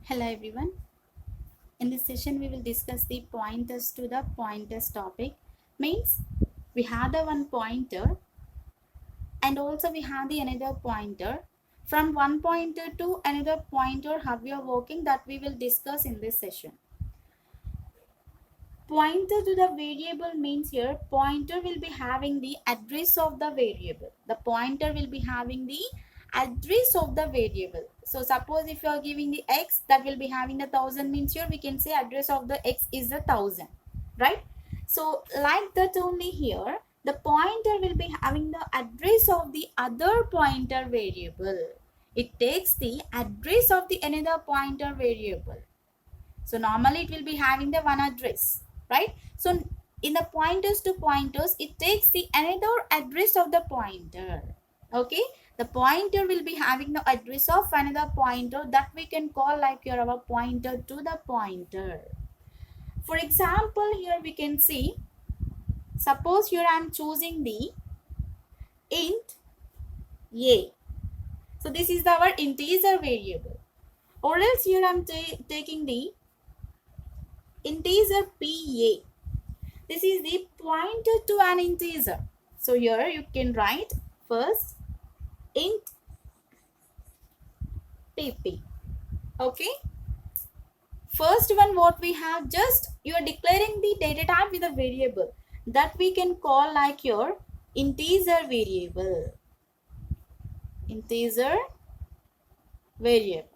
Hello everyone. In this session we will discuss the pointers to the pointers topic. Means we have the one pointer and also we have the another pointer. From one pointer to another pointer how we are working, that we will discuss in this session. Pointer to the variable means here pointer will be having the address of the variable. The pointer will be having the address of the variable. So suppose if you are giving the x, that will be having the 1000, means here we can say address of the x is the 1000, right? So like that only here the pointer will be having the address of the other pointer variable. It takes the address of the another pointer variable. So normally it will be having the one address, right? So in the pointers to pointers, it takes the another address of the pointer. Okay, the pointer will be having the address of another pointer that we can call like your our pointer to the pointer. For example, here we can see, suppose here I am choosing the int a. So this is our integer variable. Or else here I am taking the integer pa. This is the pointer to an integer. So here you can write first int pp. Okay. First one what we have, just you are declaring the data type with a variable that we can call like your integer variable. Integer variable.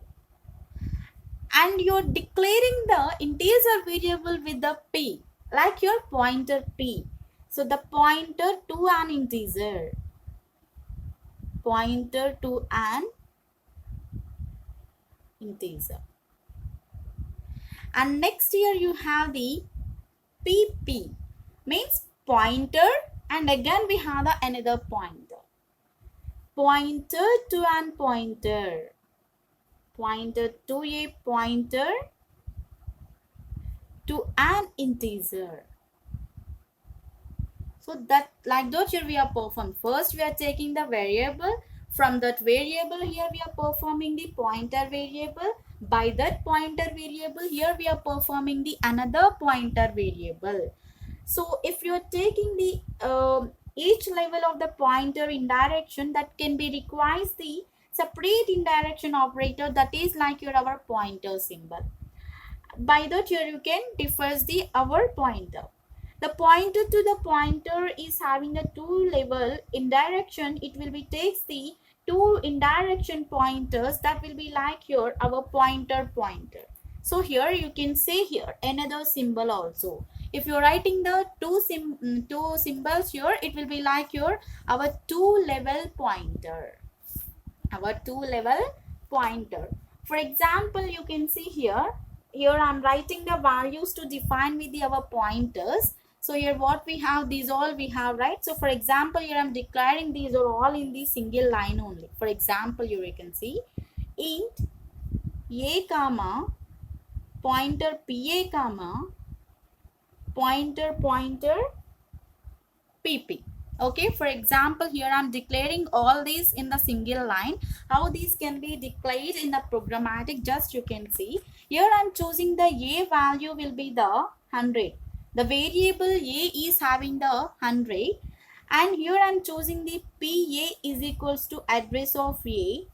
And you're declaring the integer variable with the p, like your pointer p. So the pointer to an integer. Pointer to an integer. And next here you have the pp, means pointer, and again we have the another pointer. Pointer to an pointer. Pointer to a pointer to an integer. So that like that here we are performing. First we are taking the variable. From that variable here we are performing the pointer variable. By that pointer variable here we are performing the another pointer variable. So if you are taking the each level of the pointer in direction, that can be requires the separate indirection operator, that is like your our pointer symbol. By that here you can differs the our pointer. The pointer to the pointer is having the two level indirection. It will be takes the two indirection pointers, that will be like your our pointer. So here you can say here another symbol also. If you're writing the two symbols here, it will be like your our two level pointer. Our two level pointer. For example, you can see here I'm writing the values to define with the our pointers. So here what we have, these all we have, right? So for example, here I'm declaring these are all in the single line only. For example, here you can see int a comma pointer pa comma pointer pp. Okay, for example, here I'm declaring all these in the single line. How these can be declared in the programmatic, just you can see. Here I'm choosing the a value will be the 100. The variable a is having the 100. And here I'm choosing the pa is equals to address of a.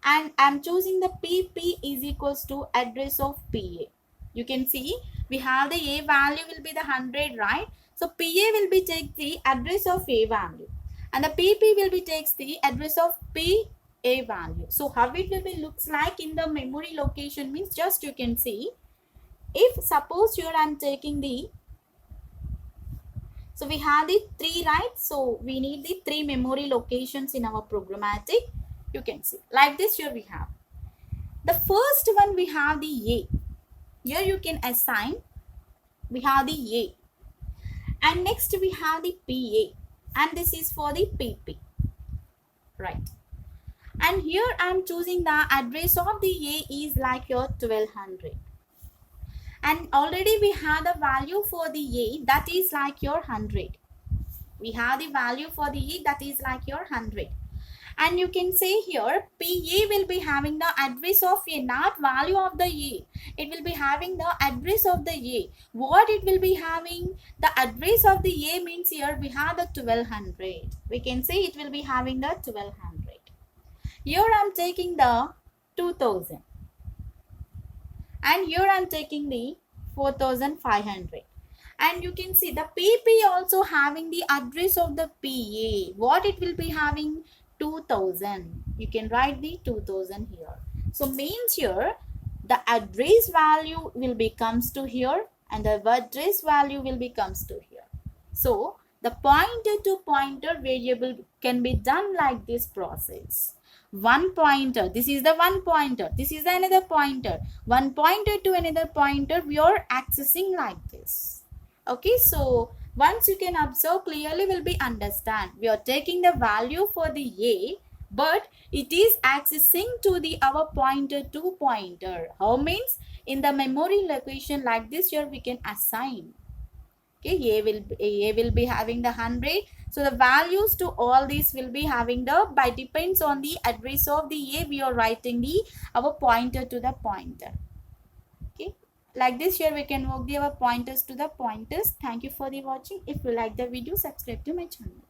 And I'm choosing the pp is equals to address of pa. You can see we have the a value will be the 100, right? So PA will be take the address of A value, and the PP will be takes the address of PA value. So how it will be looks like in the memory location means, just you can see, if suppose here I am taking the, so we have the 3, right? So we need the 3 memory locations in our programmatic. You can see like this. Here we have the first one, we have the A. Here you can assign, we have the A. And next we have the PA, and this is for the PP, right? And here I am choosing the address of the A is like your 1200. And already we have the value for the A, that is like your 100. We have the value for the A, that is like your 100. And you can say here PA will be having the address of A, not value of the A. It will be having the address of the A. What it will be having? The address of the A means here we have the 1200. We can say it will be having the 1200. Here I am taking the 2000. And here I am taking the 4500. And you can see the PP also having the address of the PA. What it will be having? 2000. You can write the 2000 here. So means here the address value will be comes to here and the address value will be comes to here. So the pointer to pointer variable can be done like this process. One pointer, this is the one pointer, this is another pointer, one pointer to another pointer we are accessing like this. Okay, so once you can observe clearly will be understand we are taking the value for the A, but it is accessing to the our pointer to pointer. How means in the memory location like this here we can assign. Okay, A will be having the 100. So the values to all these will be having the, by depends on the address of the A, we are writing the our pointer to the pointer. Okay, like this here we can work the our pointers to the pointers. Thank you for the watching. If you like the video, subscribe to my channel.